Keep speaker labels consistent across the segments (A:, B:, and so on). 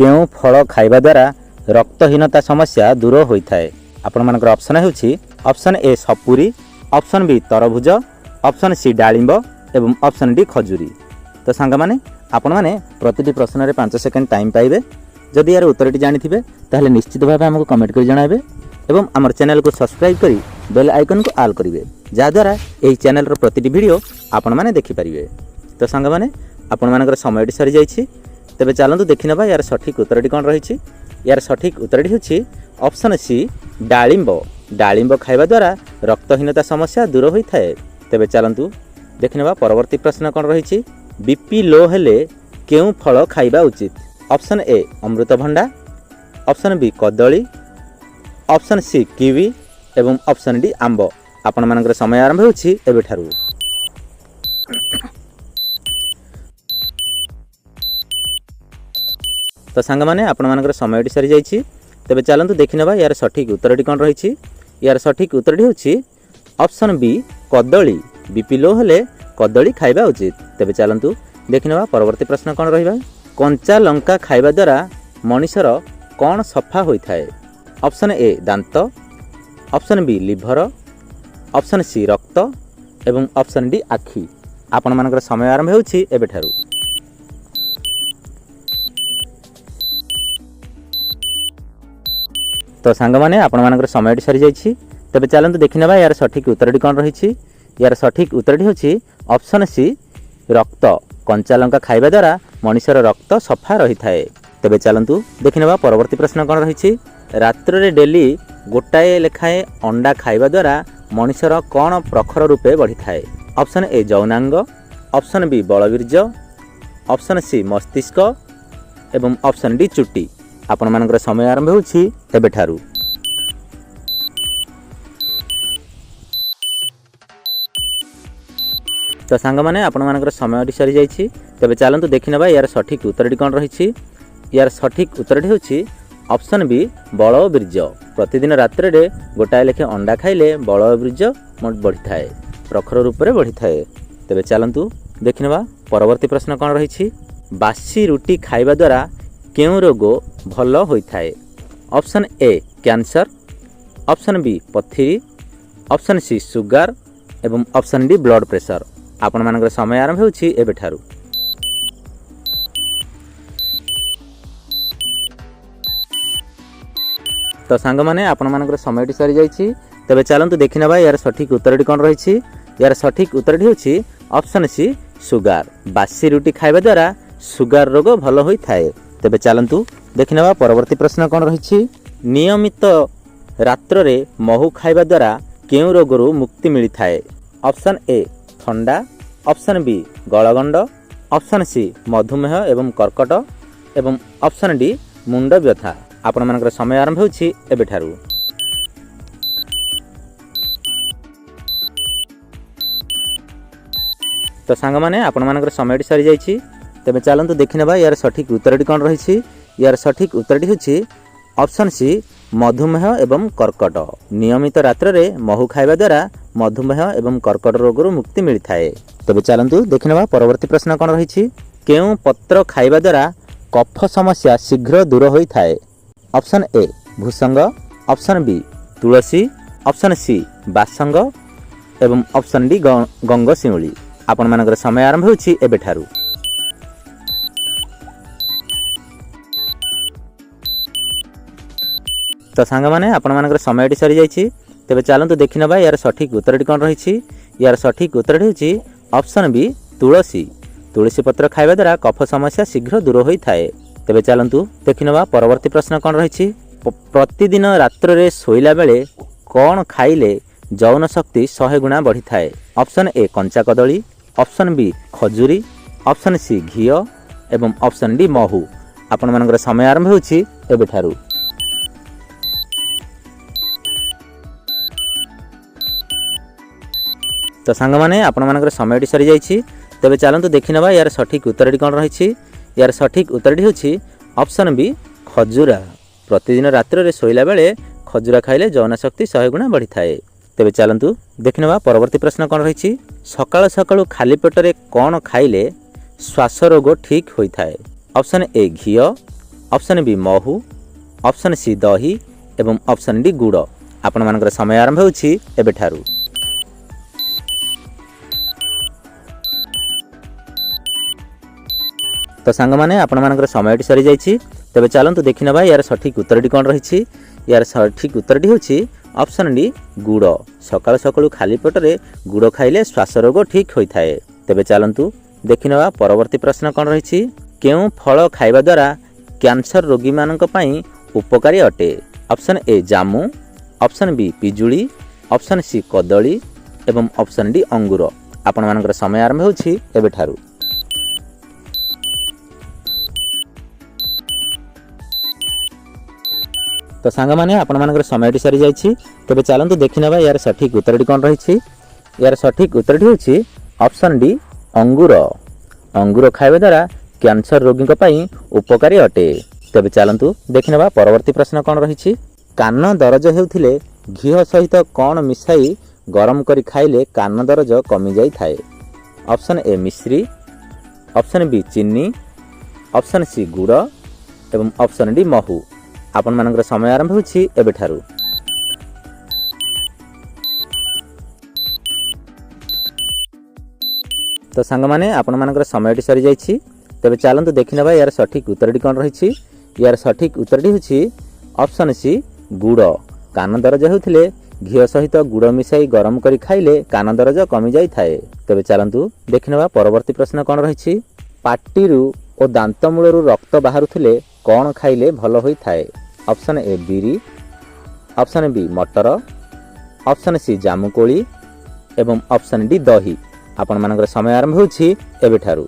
A: केउं फल खाइबा द्वारा रक्तहीनता समस्या दूर होता है। आपण मानकर ऑप्शन होउछि ऑप्शन ए सपुरी, ऑप्शन बी तरभुज, ऑप्शन सी डालिंब एवं ऑप्शन डी खजुरी। तो सांग माने आपण माने प्रतिटी प्रश्न रे 5 सेकंड टाइम पाइबे। जदि यार उत्तरटी जानिथिबे ताहले निश्चित भाबे हमको कमेंट कर जणाइबे एवं हमर चैनल को सब्सक्राइब करी बेल आइकन को ऑल करिवे, जा द्वारा एही चैनल रो प्रतिटी वीडियो आपण माने देखि परिबे। तो सांग माने आपण मानकर समयटी सरी जाइछि। तेबे चलंतु देखि नबा यार सठिक उत्तरटी कोन रहिछि। यार सठिक उत्तरटी होछि ऑप्शन सी डालिंब। डालिंब खाइबा द्वारा रक्तहीनता समस्या दूर होता है। तेबे चलंतु देखि नबा परवर्ती प्रश्न कोन रहिछि। बीपी लो हेले केउं फल खाइबा उचित। ऑप्शन ए अमृतभंडा, ऑप्शन बी कदली, ऑप्शन सी किवी एवं ऑप्शन डी आंब। आपण मानकर समय आरंभ होछि एबे ठारू। तो सांग माने आपण मानकर समयटी सरी जाइछि। तेबे चलंतु देखि नबा यार सठिक उत्तरटी कोन रहिछि। यार सठिक उत्तरटी होछि ऑप्शन बी कदली। बीपी लो हेले कदली खाइबा उचित। तेबे चलंतु देखि नबा परवर्ती प्रश्न कोन रहिबा। कंचा लंका खाइबा द्वारा मनुष्यर कौन सफा होता है। ऑप्शन ए दांत, option B liver, option C रक्त एवं ऑप्शन डी आखि। आपण मानकर समय आरंभ होछि एबे ठारू। तो सांग माने आपण मानकर समयटी सरी जाइछि। तबे चलंतु देखि नबा यार सठिक उत्तरटी कोन रहिछि। यार सठिक उत्तरटी होछि ऑप्शन सी रक्त। कंचा लंका खाइबा द्वारा मनुष्यर रक्त सफा रही थाए। तेबे चलंतु देखि नबा परवर्ती प्रश्न कोन रहिछि। रात्र रे डेली गोटाए लेखाए अंडा खाइबा द्वारा मनुष्यर कोन प्रखर रूपे बढ़ी थाए। ऑप्शन ए जौनांग, ऑप्शन बी बलवीर्य, ऑप्शन सी मस्तिष्क एवं ऑप्शन डी चुट्टी। आपण मानकर समय आरंभ होछि एबे ठारू। तो सांग माने आपण मानकर समयटी सरी जाइछि। तबे चलंतु देखि नबा यार सठिक उत्तरटी कोन रहिछि। यार सठिक उत्तरटी होछि ऑप्शन बी बलवीर्य। प्रतिदिन रात्र रे गोटाए लेखे अंडा खाइले बलवीर्य बढ़ी थाए, प्रखर रूप रे बढ़ी थाए। तबे चलंतु देखि नबा परवर्ती प्रश्न कोन रहिछि। बासी रुटी खाइबा द्वारा केउं रोग भल होता है। Option A cancer, option B पथरी, ऑप्शन सी सुगर एवं ऑप्शन डी ब्लड प्रेशर। आपण मानकर समय आरंभ होछि एबे ठारू। तो सांग माने आपण मानकर समयटी सरी जाइछि। तबे चलंतु देखि नबा यार सठिक उत्तरटी कोन रहिछि। यार सठिक उत्तरटी होछि ऑप्शन सी सुगर। बासी रुटी खाइबा द्वारा सुगर रोग भल होता है। तेबे चलंतु देखि नबा परवर्ती प्रश्न कोन रहिछि। नियमित रात्र रे महू खाइबा द्वारा केउं रोगरु मुक्ति मिली थाए। ऑप्शन ए ठंडा, ऑप्शन बी गलगंड, ऑप्शन सी मधुमेह एवं कर्कट एवं ऑप्शन डी मुंड व्यथा। आपण मानकर समय आरंभ होछि एबे ठारू। तो सांग माने आपण मानकर समयटी सरी जाइछि। तेबे चलंतु देखि नबा यार सठिक उत्तरटी कोन रहिछि। यार सठिक उत्तरटी होछि ऑप्शन सी मधुमेह एवं कर्कट। नियमित रात्र रे महू खाइबा द्वारा मधुमेह एवं कर्कट रोगरु मुक्ति मिली थाए। तबे चलंतु देखि नबा परवर्ती प्रश्न कोन रहिछि। केउं पत्र खाइबा द्वारा कफ समस्या शीघ्र दूर होई थाए। ऑप्शन ए भूसंग, ऑप्शन बी तुलसी, ऑप्शन सी बासंग एवं ऑप्शन डी गंगशिउली। आपण मानकर समय आरंभ होछि एबे ठारू। तो सांग माने आपण मानकर समयटी सरी जाइछि। तेबे चलंतु देखि नबा यार सठिक उत्तरटी कोन रहिछि। यार सठिक उत्तरटी होछि ऑप्शन बी तुलसी। तुलसी पत्र खाइबा द्वारा कफ समस्या शीघ्र दूर होई थाए। तेबे चलंतु देखि नबा परवर्ती प्रश्न कोन रहिछि। प्रतिदिन रात्र रे सोइला बेले कोन खाइले यौन शक्ति 100 गुणा बढ़ी थाए। ऑप्शन ए कंचा कदली, ऑप्शन बी खजुरी, ऑप्शन सी घिओ एवं ऑप्शन डी महू। आपण मानकर समय आरंभ होछि एबे ठारू। तो सांग माने आपण मानकर समयटी सरी जाइछि। तेबे चलंतु देखि नबा यार सठिक उत्तरटी कोन रहिछि। यार सठिक उत्तरटी होछि ऑप्शन बी खजुरा। प्रतिदिन रात्र रे सोइला बेले खजुरा खाइले यौन शक्ति 100 गुणा बढ़ी थाए। तेबे चलंतु देखि नबा परवर्ती प्रश्न कोन रहिछि। सकाळ सकाळ खाली पेटरे कोन खाइले श्वास रोग ठीक होई थाए। ऑप्शन ए घिओ, ऑप्शन बी महू, ऑप्शन सी दही एवं ऑप्शन डी गुड़। आपण मानकर समय आरंभ होछि एबेठारु। तो सांग माने आपण मानकर समयटी सरी जाइछि। तबे चलंतु देखि नबा यार सठिक उत्तरटी कोन रहिछि। यार सठिक उत्तरटी होछि ऑप्शन डी गुड़। सकाळ सकाळु खाली पेटरे गुड़ खाइले श्वास रोग ठीक होई थाए। तबे चलंतु देखि नबा परवर्ती प्रश्न कोन रहिछि। केउ फल खाइबा द्वारा कैंसर रोगी मानक पई उपकारी अटे। ऑप्शन ए जामु, ऑप्शन बी पिजुली, ऑप्शन सी कदली एवं ऑप्शन डी अंगूर। आपण मानकर समय आरंभ होछि एबेठारु। तो सांग माने आपण मानकर समयटी सरी जाइछि। तबे चलंतु देखि नबा यार सठिक उत्तरटी कोन रहिछि। यार सठिक उत्तरटी होछि ऑप्शन डी अंगूर। अंगूर खाइबा द्वारा कैंसर रोगी पई उपकारी अटे। तबे चलंतु देखि नबा परवर्ती प्रश्न कोन रहिछि। कान दरज हेउथिले घिओ सहित कोन मिसाई गरम करी खाइले कान दरज कमी जाई थाए। ऑप्शन ए मिश्री, ऑप्शन बी चीनी, ऑप्शन सी गुड़ एवं ऑप्शन डी महू। आपण मानकर समय आरंभ होछि एबेठारु। तो सांग माने आपण मानकर समयटी सरी जाइछि। तबे चलंतु देखि नबा यार सठिक उत्तरटी कोन रहिछि। यार सठिक उत्तरटी होछि ऑप्शन सी गुड़। कान दरज हेउथिले घिओ सहित गुड़ मिसाई गरम करी खाइले कान दरज कमी जाई थाए। तबे चलंतु देखि नबा परवर्ती प्रश्न कोन रहिछि। पाटीरु ओ दांत मूलरु रक्त बाहरुथिले कोन खाइले भल होई थाए। ऑप्शन ए बिरी, ऑप्शन बी मटर, ऑप्शन सी जामुकोली एवं ऑप्शन डी दही। आपण मानकर समय आरंभ होछि एबेठारु।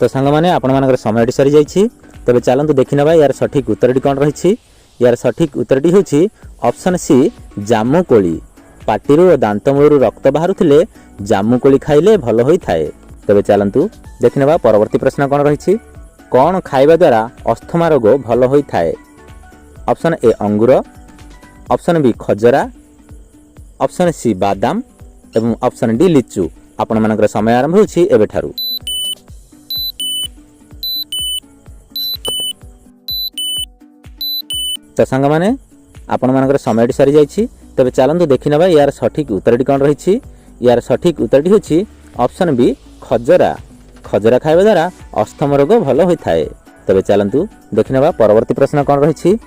A: तो सांग माने आपण मानकर समयटी सरी जाइछि। तबे चलंतु देखि नबा यार सठिक उत्तरटी कोन रहिछि। यार सठिक उत्तरटी होछि ऑप्शन सी जामुकोली। पाटीरु ओ दांत मूलरु रक्त बाहरुथिले जामुकोली खाइले भल होई थाए। तबे चलंतु देखि नबा परवर्ती प्रश्न कोन रहिछि। कोन खाइबा द्वारा अस्थमा रोग भल होई थाए। ऑप्शन ए अंगूर, ऑप्शन बी खजरा, ऑप्शन सी बादाम एवं ऑप्शन डी लिचू। आपण मानकर समय आरंभ होछि एबेठारु। तो सांग माने आपण मानकर समयटी सरी जाइछि। तबे चलंतु देखि नबा यार सठिक उत्तरटी कोन रहिछि। यार सठिक उत्तरटी होछि ऑप्शन बी खजरा। खजरा खाइबा द्वारा अस्थमा रोग भल होई थाए। तबे चलंतु देखि नबा परवर्ती प्रश्न कोन रहिछि।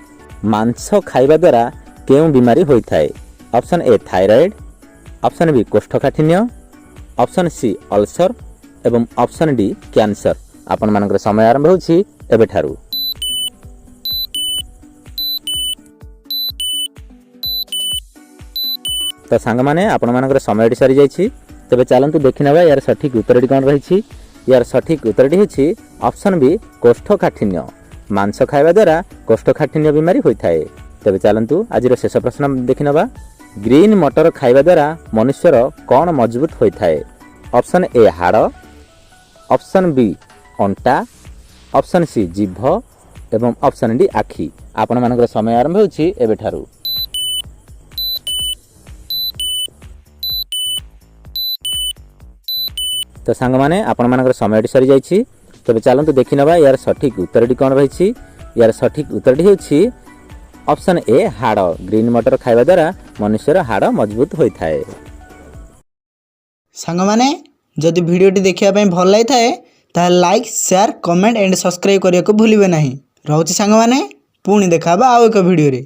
A: मांस खाइबा द्वारा केउ बीमारी होई थाए। Option A thyroid, option B कोष्ठकाठिन्य, ऑप्शन सी अल्सर एवं ऑप्शन डी कैंसर। आपण मानकर समय आरंभ होछि एबेठारु। तो सांग माने आपण मानकर समयटी सरी जाइछि। तबे चलंतु देखि नबा यार सठिक उत्तरटी कोन रहिछि। यार सठिक उत्तरटी होछि ऑप्शन बी कोष्ठकाठिन्य। मांस खाइबा द्वारा कोष्ठकाठिन्य बीमारी होई थाए। तबे चलंतु आजिर शेष प्रश्न देखि नबा। ग्रीन मटर खाइबा द्वारा मनुष्यर कोन मजबूत होई थाए। ऑप्शन ए हाड़, ऑप्शन बी अंटा, ऑप्शन सी जीभ एवं ऑप्शन डी आखि। आपण मानकर समय आरंभ होछि एबेठारु। तो सांग माने आपण मानकर समयटी सरी जाइछि। तबे चलंतु देखि नबा यार सठिक उत्तरटी कोन रहिछि। यार सठिक उत्तरटी होछि ऑप्शन ए हाड़। ग्रीन मटर खाइबा द्वारा मनुष्यर हाड़ मजबूत होई थाए।
B: सांग माने जदि वीडियोटी देखिया पई भल लाइ थाए ताहा like share comment and subscribe करिया को भूलिबे नाही। रहउछि सांग माने पुणी देखाबा आउ एक वीडियो रे।